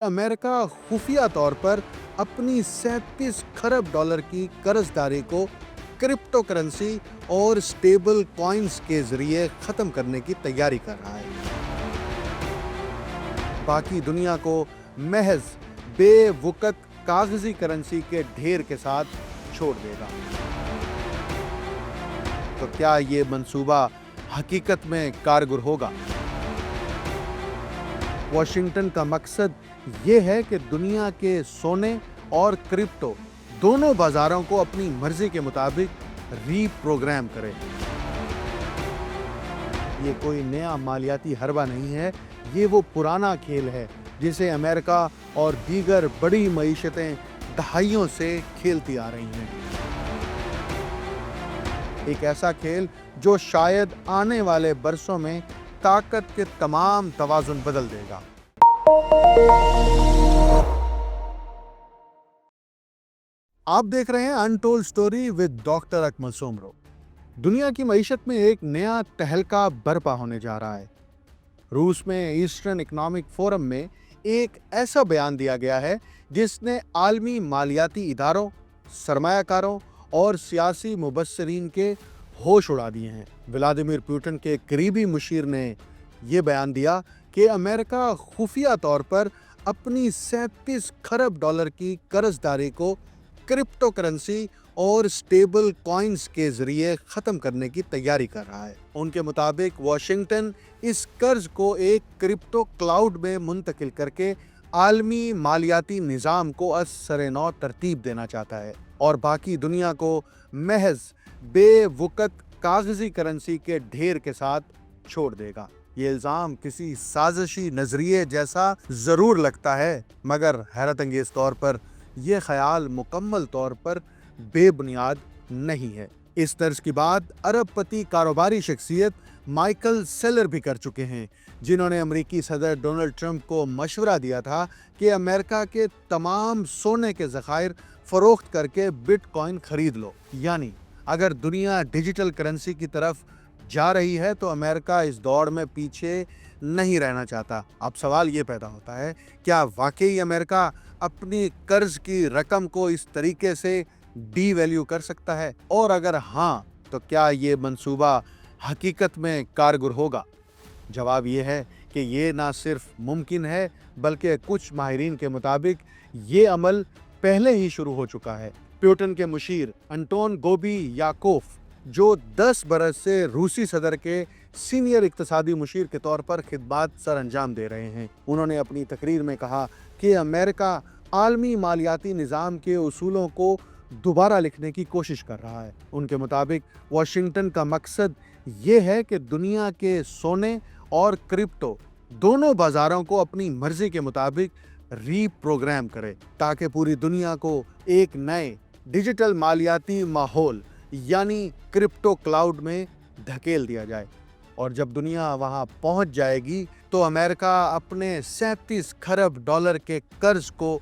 America खुफिया तौर पर अपनी 37 खरब डॉलर की कर्जदारी को क्रिप्टो करेंसी और स्टेबल कॉइन्स के जरिए खत्म करने की तैयारी कर रहा है। बाकी दुनिया को महज बेवकूफ कागजी करेंसी के ढेर के साथ छोड़ देगा। तो क्या ये मंसूबा हकीकत में कारगर होगा? वॉशिंगटन का मकसद ये है कि दुनिया के सोने और क्रिप्टो दोनों बाजारों को अपनी मर्जी के मुताबिक रीप्रोग्राम करे। ये कोई नया मालियाती हरबा नहीं है, ये वो पुराना खेल है जिसे अमेरिका और दीगर बड़ी मईशतें दहाइयों से खेलती आ रही हैं। एक ऐसा खेल जो शायद आने वाले बरसों में ताकत के तमाम तवाजुन बदल देगा। आप देख रहे हैं untold story with doctor Akmal Soomro. दुनिया की मईशत में एक नया तहलका बर्पा होने जा रहा है। रूस में ईस्टर्न इकोनॉमिक फोरम में एक ऐसा बयान दिया गया है जिसने आलमी मालियाती इदारों, सरमायाकारों और सियासी मुबस्सिरीन के होश उड़ा दिए हैं। व्लादिमीर पुतिन के करीबी मुशीर ने यह बयान दिया कि अमेरिका खुफिया तौर पर अपनी 37 खरब डॉलर की कर्जदारी को क्रिप्टो करेंसी और स्टेबल कॉइन्स के जरिए खत्म करने की तैयारी कर रहा है। उनके मुताबिक वॉशिंगटन इस कर्ज को एक क्रिप्टो क्लाउड में मुंतकिल करके आलमी मालियाती निज़ाम को असर-ए-नौ तरतीब देना चाहता है और बाकी दुनिया को महज बेवकूफ कागजी करेंसी के ढेर के साथ छोड़ देगा। ये इल्ज़ाम किसी साजिशी नजरिए जैसा जरूर लगता है, मगर हैरत अंगेज तौर पर यह ख्याल मुकम्मल तौर पर बेबुनियाद नहीं है। इस तर्ज की बात अरबपति कारोबारी शख्सियत माइकल सेलर भी कर चुके हैं, जिन्होंने अमेरिकी सदर डोनाल्ड ट्रंप को मशवरा दिया था कि अमेरिका के तमाम सोने के ज़खायर फरोख्त करके बिटकॉइन खरीद लो। यानी अगर दुनिया डिजिटल करेंसी की तरफ जा रही है तो अमेरिका इस दौड़ में पीछे नहीं रहना चाहता। अब सवाल ये पैदा होता है, क्या वाकई अमेरिका अपनी कर्ज की रकम को इस तरीके से डी वैल्यू कर सकता है? और अगर हाँ, तो क्या ये मंसूबा हकीकत में कारगर होगा? जवाब ये है कि ये ना सिर्फ मुमकिन है बल्कि कुछ माहिरीन के मुताबिक ये अमल पहले ही शुरू हो चुका है। पुतिन के मुशीर अंटोन गोबी याकोफ, जो 10 बरस से रूसी सदर के सीनियर इक्तसादी मुशीर के तौर पर खिदमात सर अंजाम दे रहे हैं, उन्होंने अपनी तकरीर में कहा कि अमेरिका आलमी मालियाती निज़ाम के उसूलों को दोबारा लिखने की कोशिश कर रहा है। उनके मुताबिक वॉशिंगटन का मकसद ये है कि दुनिया के सोने और क्रिप्टो दोनों बाजारों को अपनी मर्जी के मुताबिक रीप्रोग्राम करे ताकि पूरी दुनिया को एक नए डिजिटल मालियाती माहौल यानी क्रिप्टो क्लाउड में धकेल दिया जाए। और जब दुनिया वहां पहुंच जाएगी तो अमेरिका अपने 37 खरब डॉलर के कर्ज को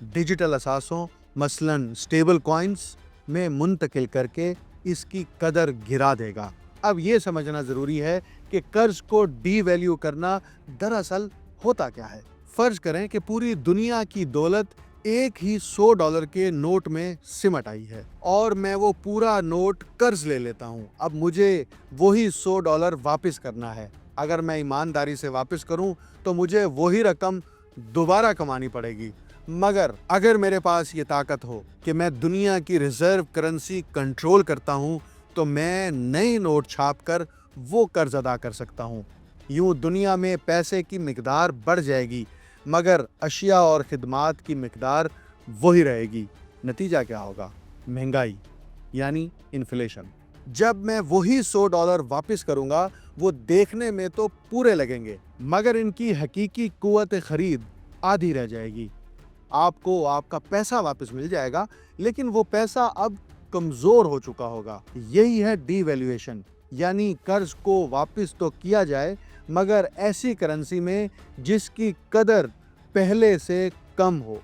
डिजिटल असासों मसलन स्टेबल कॉइन्स में मुंतकिल करके इसकी कदर गिरा देगा। अब ये समझना ज़रूरी है कि कर्ज को डी वैल्यू करना दरअसल होता क्या है। फर्ज करें कि पूरी दुनिया की दौलत एक ही $100 के नोट में सिमट आई है और मैं वो पूरा नोट कर्ज ले लेता हूँ। अब मुझे वही $100 वापस करना है। अगर मैं ईमानदारी से वापस करूँ तो मुझे वही रकम दोबारा कमानी पड़ेगी, मगर अगर मेरे पास ये ताकत हो कि मैं दुनिया की रिजर्व करेंसी कंट्रोल करता हूँ तो मैं नए नोट छाप कर वो कर्ज अदा कर सकता हूँ। यूँ दुनिया में पैसे की मिकदार बढ़ जाएगी मगर अशिया और खिदमात की मिकदार वही रहेगी। नतीजा क्या होगा? महंगाई यानी इन्फ्लेशन। जब मैं वही $100 वापस करूँगा वो देखने में तो पूरे लगेंगे मगर इनकी हकीकी कुव्वत खरीद आधी रह जाएगी। आपको आपका पैसा वापस मिल जाएगा लेकिन वो पैसा अब कमज़ोर हो चुका होगा। यही है डीवैल्यूएशन, यानी कर्ज को वापस तो किया जाए मगर ऐसी करेंसी में जिसकी कदर पहले से कम हो।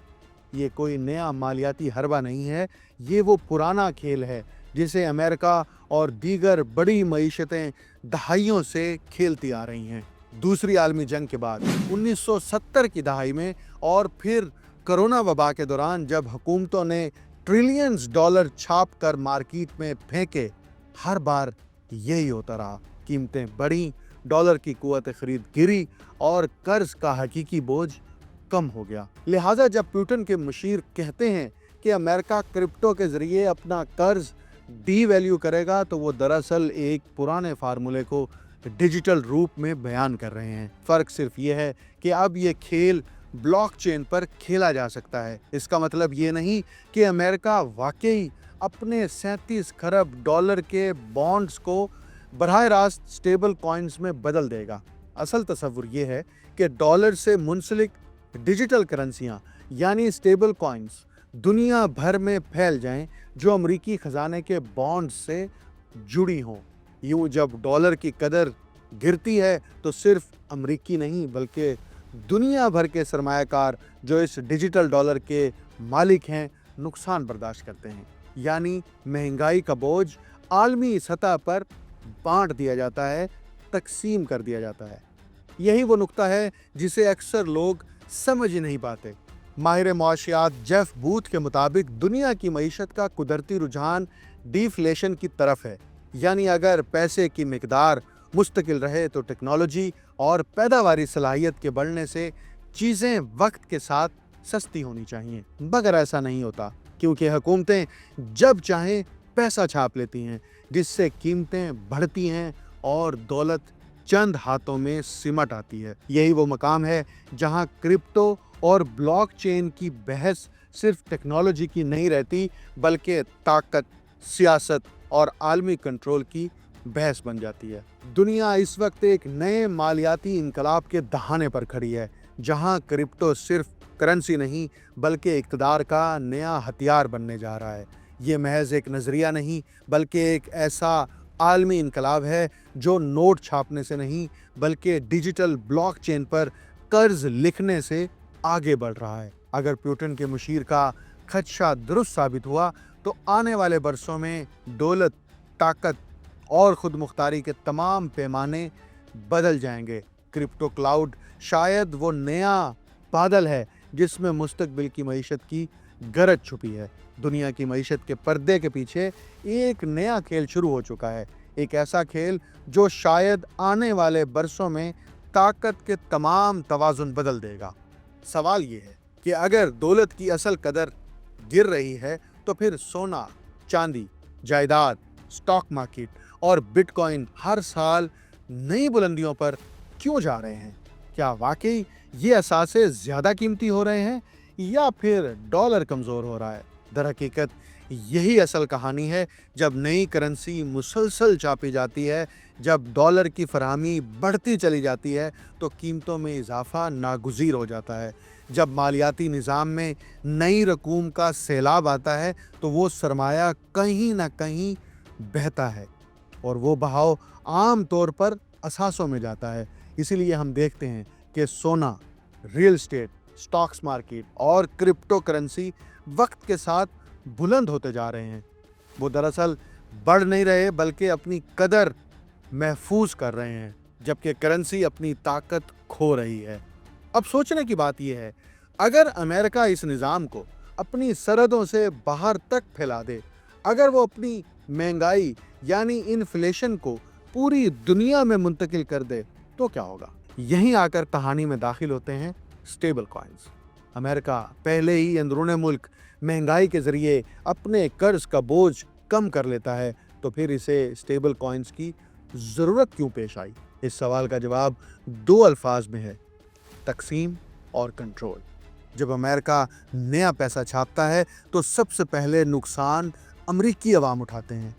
ये कोई नया मालियाती हरबा नहीं है, ये वो पुराना खेल है जिसे अमेरिका और दीगर बड़ी मईशतें दहाइयों से खेलती आ रही हैं। दूसरी आलमी जंग के बाद 1970 की दहाई में और फिर कोरोना वबा के दौरान जब हुकूमतों ने ट्रिलियंस डॉलर छाप कर मार्केट में फेंके, हर बार यही होता रहा। कीमतें बढ़ी, डॉलर की कुव्वत खरीद गिरी और कर्ज का हकीकी बोझ कम हो गया। लिहाजा जब पुतिन के मुशीर कहते हैं कि अमेरिका क्रिप्टो के जरिए अपना कर्ज डीवैल्यू करेगा, तो वो दरअसल एक पुराने फार्मूले को डिजिटल रूप में बयान कर रहे हैं। फर्क सिर्फ ये है कि अब ये खेल ब्लॉकचेन पर खेला जा सकता है। इसका मतलब ये नहीं कि अमेरिका वाकई अपने 37 खरब डॉलर के बॉन्ड्स को बराह रास्त स्टेबल कॉइन्स में बदल देगा। असल तस्वुर ये है कि डॉलर से मुंसलिक डिजिटल करेंसियां यानी स्टेबल कॉइन्स दुनिया भर में फैल जाएं, जो अमेरिकी खजाने के बॉन्ड्स से जुड़ी हों। यूं जब डॉलर की कदर गिरती है तो सिर्फ अमेरिकी नहीं बल्कि दुनिया भर के सरमायाकार जो इस डिजिटल डॉलर के मालिक हैं, नुकसान बर्दाश्त करते हैं। यानी महंगाई का बोझ आलमी सतह पर बांट दिया जाता है, तकसीम कर दिया जाता है। यही वो नुक्ता है जिसे अक्सर लोग समझ ही नहीं पाते। माहिर मुआशियात जेफ बूथ के मुताबिक दुनिया की मईशत का कुदरती रुझान डिफ्लेशन की तरफ है। यानी अगर पैसे की मिकदार मुस्तकिल रहे तो टेक्नोलॉजी और पैदावारी सलाहियत के बढ़ने से चीज़ें वक्त के साथ सस्ती होनी चाहिए। मगर ऐसा नहीं होता, क्योंकि हुकूमतें जब चाहें पैसा छाप लेती हैं, जिससे कीमतें बढ़ती हैं और दौलत चंद हाथों में सिमट आती है। यही वो मकाम है जहां क्रिप्टो और ब्लॉकचेन की बहस सिर्फ टेक्नोलॉजी की नहीं रहती, बल्कि ताकत, सियासत और आलमी कंट्रोल की बहस बन जाती है। दुनिया इस वक्त एक नए मालियाती इनकलाब के दहाने पर खड़ी है, जहां क्रिप्टो सिर्फ करेंसी नहीं बल्कि इक़्तिदार का नया हथियार बनने जा रहा है। ये महज एक नज़रिया नहीं बल्कि एक ऐसा आलमी इनकलाब है जो नोट छापने से नहीं बल्कि डिजिटल ब्लॉकचेन पर कर्ज लिखने से आगे बढ़ रहा है। अगर पुतिन के मुशीर का खदशा दुरुस्त साबित हुआ तो आने वाले बरसों में दौलत, ताकत और खुद मुख्तारी के तमाम पैमाने बदल जाएंगे। क्रिप्टो क्लाउड शायद वो नया बादल है जिसमें मुस्तकबिल की मईशत की गरज छुपी है। दुनिया की मईशत के पर्दे के पीछे एक नया खेल शुरू हो चुका है, एक ऐसा खेल जो शायद आने वाले बरसों में ताकत के तमाम तवाज़ुन बदल देगा। सवाल ये है कि अगर दौलत की असल कदर गिर रही है तो फिर सोना, चांदी, जायदाद, स्टॉक मार्केट और बिटकॉइन हर साल नई बुलंदियों पर क्यों जा रहे हैं? क्या वाकई ये असासे ज़्यादा कीमती हो रहे हैं या फिर डॉलर कमज़ोर हो रहा है? दरहकीकत यही असल कहानी है। जब नई करेंसी मुसलसल छापी जाती है, जब डॉलर की फराहमी बढ़ती चली जाती है, तो कीमतों में इजाफा नागुज़ीर हो जाता है। जब मालियाती निज़ाम में नई रकूम का सैलाब आता है तो वो सरमाया कहीं ना कहीं बहता है और वो बहाव आम तौर पर असासों में जाता है। इसीलिए हम देखते हैं कि सोना, रियल एस्टेट, स्टॉक्स मार्केट और क्रिप्टो करेंसी वक्त के साथ बुलंद होते जा रहे हैं। वो दरअसल बढ़ नहीं रहे बल्कि अपनी कदर महफूज कर रहे हैं, जबकि करेंसी अपनी ताकत खो रही है। अब सोचने की बात यह है, अगर अमेरिका इस निज़ाम को अपनी सरहदों से बाहर तक फैला दे, अगर वो अपनी महंगाई यानी इन्फ्लेशन को पूरी दुनिया में मुंतकिल कर दे, तो क्या होगा? यहीं आकर कहानी में दाखिल होते हैं स्टेबल कॉइन्स। अमेरिका पहले ही अंदरूने मुल्क महंगाई के ज़रिए अपने कर्ज का बोझ कम कर लेता है, तो फिर इसे स्टेबल कॉइन्स की ज़रूरत क्यों पेश आई? इस सवाल का जवाब दो अल्फाज में है, तकसीम और कंट्रोल। जब अमेरिका नया पैसा छापता है तो सबसे पहले नुकसान अमरीकी अवाम उठाते हैं।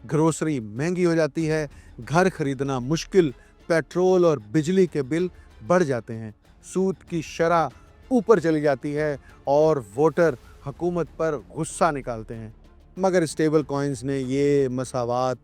ग्रोसरी महंगी हो जाती है, घर खरीदना मुश्किल, पेट्रोल और बिजली के बिल बढ़ जाते हैं, सूद की शरह ऊपर चली जाती है और वोटर हुकूमत पर गुस्सा निकालते हैं। मगर स्टेबल कॉइन्स ने ये मसावात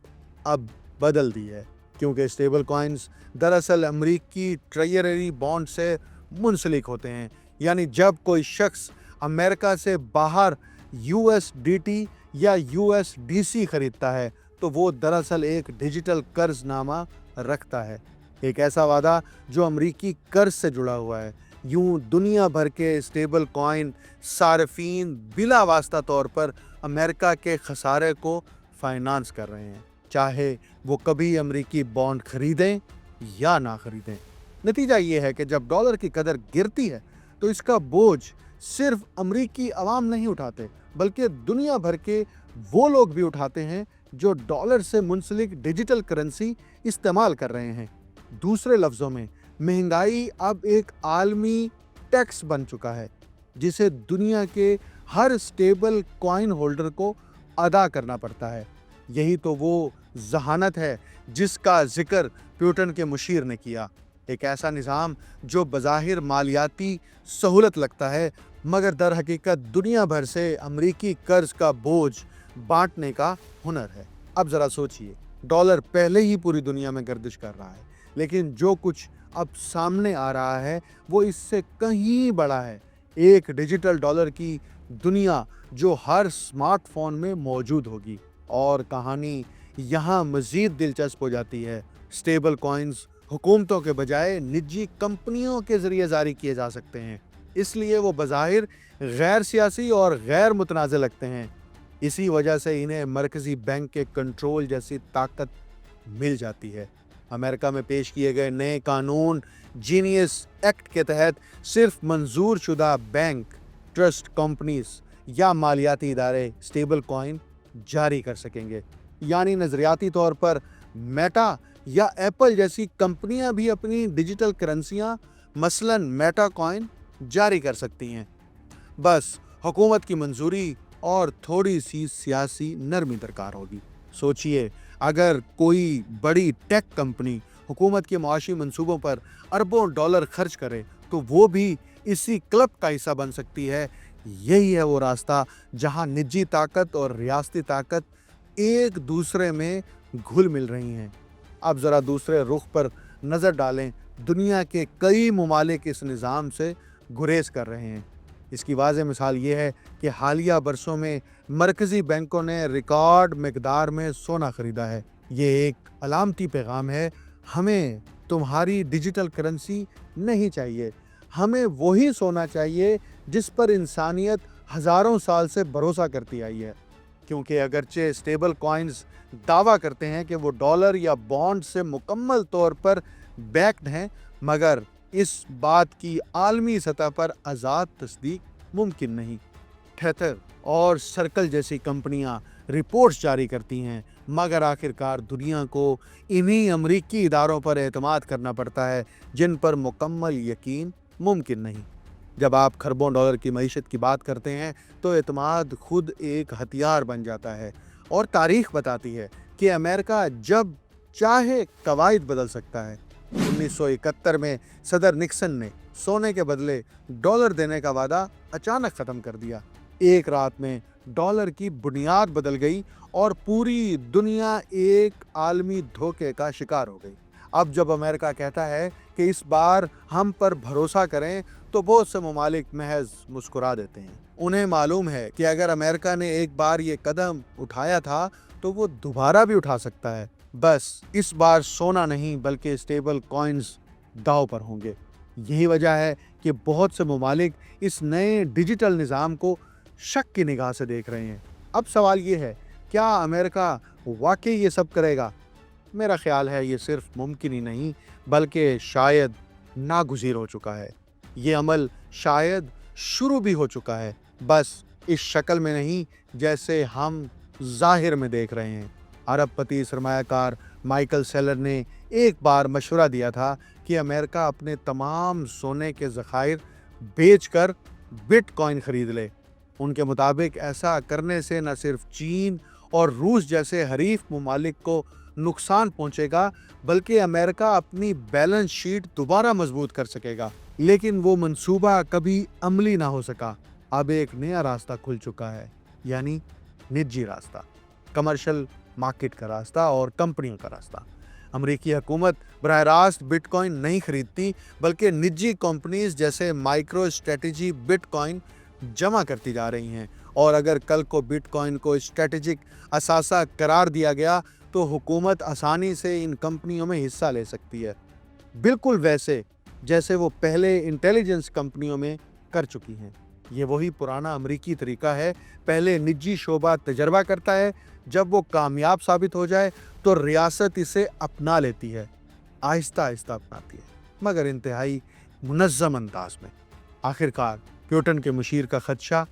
अब बदल दी है, क्योंकि स्टेबल कॉइन्स दरअसल अमरीकी ट्रेजरी बॉन्ड से मुंसलिक होते हैं। यानी जब कोई शख्स अमेरिका से बाहर USDT या USDC खरीदता है तो वो दरअसल एक डिजिटल कर्जनामा रखता है। ایک ایسا وعدہ جو امریکی قرض سے جڑا ہوا ہے۔ یوں دنیا بھر کے اسٹیبل کوائن صارفین بلا واسطہ طور پر امریکہ کے خسارے کو فائنانس کر رہے ہیں، چاہے وہ کبھی امریکی بانڈ خریدیں یا نہ خریدیں۔ نتیجہ یہ ہے کہ جب ڈالر کی قدر گرتی ہے تو اس کا بوجھ صرف امریکی عوام نہیں اٹھاتے، بلکہ دنیا بھر کے وہ لوگ بھی اٹھاتے ہیں جو ڈالر سے منسلک ڈیجیٹل کرنسی استعمال کر رہے ہیں۔ دوسرے لفظوں میں، مہنگائی اب ایک عالمی ٹیکس بن چکا ہے جسے دنیا کے ہر اسٹیبل کوائن ہولڈر کو ادا کرنا پڑتا ہے۔ یہی تو وہ ذہانت ہے جس کا ذکر پیوٹن کے مشیر نے کیا، ایک ایسا نظام جو بظاہر مالیاتی سہولت لگتا ہے مگر در حقیقت دنیا بھر سے امریکی قرض کا بوجھ بانٹنے کا ہنر ہے۔ اب ذرا سوچئے، ڈالر پہلے ہی پوری دنیا میں گردش کر رہا ہے، لیکن جو کچھ اب سامنے آ رہا ہے وہ اس سے کہیں بڑا ہے۔ ایک ڈیجیٹل ڈالر کی دنیا جو ہر سمارٹ فون میں موجود ہوگی، اور کہانی یہاں مزید دلچسپ ہو جاتی ہے۔ اسٹیبل کوائنز حکومتوں کے بجائے نجی کمپنیوں کے ذریعے جاری کیے جا سکتے ہیں، اس لیے وہ بظاہر غیر سیاسی اور غیر متنازع لگتے ہیں۔ اسی وجہ سے انہیں مرکزی بینک کے کنٹرول جیسی طاقت مل جاتی ہے۔ امریکہ میں پیش کیے گئے نئے قانون جینیس ایکٹ کے تحت صرف منظور شدہ بینک، ٹرسٹ کمپنیز یا مالیاتی ادارے اسٹیبل کوائن جاری کر سکیں گے، یعنی نظریاتی طور پر میٹا یا ایپل جیسی کمپنیاں بھی اپنی ڈیجیٹل کرنسیاں مثلاً میٹا کوائن جاری کر سکتی ہیں۔ بس حکومت کی منظوری اور تھوڑی سی سیاسی نرمی درکار ہوگی۔ سوچئے، اگر کوئی بڑی ٹیک کمپنی حکومت کے معاشی منصوبوں پر اربوں ڈالر خرچ کرے تو وہ بھی اسی کلب کا حصہ بن سکتی ہے۔ یہی ہے وہ راستہ جہاں نجی طاقت اور ریاستی طاقت ایک دوسرے میں گھل مل رہی ہیں۔ اب ذرا دوسرے رخ پر نظر ڈالیں۔ دنیا کے کئی ممالک اس نظام سے گریز کر رہے ہیں۔ اس کی واضح مثال یہ ہے کہ حالیہ برسوں میں مرکزی بینکوں نے ریکارڈ مقدار میں سونا خریدا ہے۔ یہ ایک علامتی پیغام ہے، ہمیں تمہاری ڈیجیٹل کرنسی نہیں چاہیے، ہمیں وہی سونا چاہیے جس پر انسانیت ہزاروں سال سے بھروسہ کرتی آئی ہے۔ کیونکہ اگرچہ اسٹیبل کوائنز دعویٰ کرتے ہیں کہ وہ ڈالر یا بانڈ سے مکمل طور پر بیکڈ ہیں، مگر اس بات کی عالمی سطح پر آزاد تصدیق ممکن نہیں۔ ٹیتھر اور سرکل جیسی کمپنیاں رپورٹس جاری کرتی ہیں، مگر آخرکار دنیا کو انہی امریکی اداروں پر اعتماد کرنا پڑتا ہے جن پر مکمل یقین ممکن نہیں۔ جب آپ کھربوں ڈالر کی معیشت کی بات کرتے ہیں تو اعتماد خود ایک ہتھیار بن جاتا ہے، اور تاریخ بتاتی ہے کہ امریکہ جب چاہے قواعد بدل سکتا ہے۔ 1971 میں صدر نکسن نے سونے کے بدلے ڈالر دینے کا وعدہ اچانک ختم کر دیا۔ ایک رات میں ڈالر کی بنیاد بدل گئی اور پوری دنیا ایک عالمی دھوکے کا شکار ہو گئی۔ اب جب امریکہ کہتا ہے کہ اس بار ہم پر بھروسہ کریں تو بہت سے ممالک محض مسکرا دیتے ہیں۔ انہیں معلوم ہے کہ اگر امریکہ نے ایک بار یہ قدم اٹھایا تھا تو وہ دوبارہ بھی اٹھا سکتا ہے، بس اس بار سونا نہیں بلکہ اسٹیبل کوائنز داؤ پر ہوں گے۔ یہی وجہ ہے کہ بہت سے ممالک اس نئے ڈیجیٹل نظام کو شک کی نگاہ سے دیکھ رہے ہیں۔ اب سوال یہ ہے، کیا امریکہ واقعی یہ سب کرے گا؟ میرا خیال ہے یہ صرف ممکن ہی نہیں بلکہ شاید ناگزیر ہو چکا ہے۔ یہ عمل شاید شروع بھی ہو چکا ہے، بس اس شکل میں نہیں جیسے ہم ظاہر میں دیکھ رہے ہیں۔ عرب پتی سرمایہ کار مائیکل سیلر نے ایک بار مشورہ دیا تھا کہ امریکہ اپنے تمام سونے کے ذخائر بیچ کر بٹ کوائن خرید لے۔ ان کے مطابق ایسا کرنے سے نہ صرف چین اور روس جیسے حریف ممالک کو نقصان پہنچے گا بلکہ امریکہ اپنی بیلنس شیٹ دوبارہ مضبوط کر سکے گا۔ لیکن وہ منصوبہ کبھی عملی نہ ہو سکا۔ اب ایک نیا راستہ کھل چکا ہے، یعنی نجی راستہ، کمرشل مارکیٹ کا راستہ اور کمپنیوں کا راستہ۔ امریکی حکومت براہ راست بٹ کوائن نہیں خریدتی بلکہ نجی کمپنیز جیسے مائکرو اسٹریٹجی بٹ کوائن جمع کرتی جا رہی ہیں، اور اگر کل کو بٹ کوائن کو اسٹریٹجک اثاثہ قرار دیا گیا تو حکومت آسانی سے ان کمپنیوں میں حصہ لے سکتی ہے۔ بالکل ویسے جیسے وہ پہلے انٹیلیجنس کمپنیوں میں کر چکی ہیں۔ یہ وہی پرانا امریکی طریقہ ہے، پہلے نجی شعبہ تجربہ کرتا ہے، جب وہ کامیاب ثابت ہو جائے تو ریاست اسے اپنا لیتی ہے، آہستہ آہستہ اپناتی ہے، مگر انتہائی منظم انداز میں۔ آخرکار پیوٹن کے مشیر کا خدشہ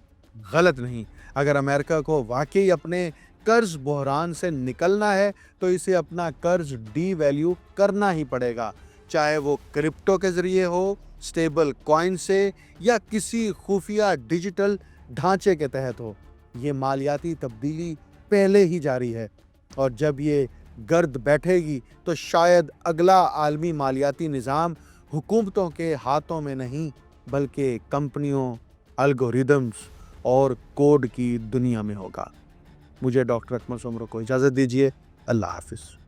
غلط نہیں۔ اگر امریکہ کو واقعی اپنے قرض بحران سے نکلنا ہے تو اسے اپنا قرض ڈی ویلیو کرنا ہی پڑے گا، چاہے وہ کرپٹو کے ذریعے ہو، سٹیبل کوائن سے، یا کسی خفیہ ڈیجیٹل ڈھانچے کے تحت ہو۔ یہ مالیاتی تبدیلی پہلے ہی جاری ہے، اور جب یہ گرد بیٹھے گی تو شاید اگلا عالمی مالیاتی نظام حکومتوں کے ہاتھوں میں نہیں بلکہ کمپنیوں، الگوریدمز اور کوڈ کی دنیا میں ہوگا۔ مجھے ڈاکٹر اکمل سومرو کو اجازت دیجیے۔ اللہ حافظ۔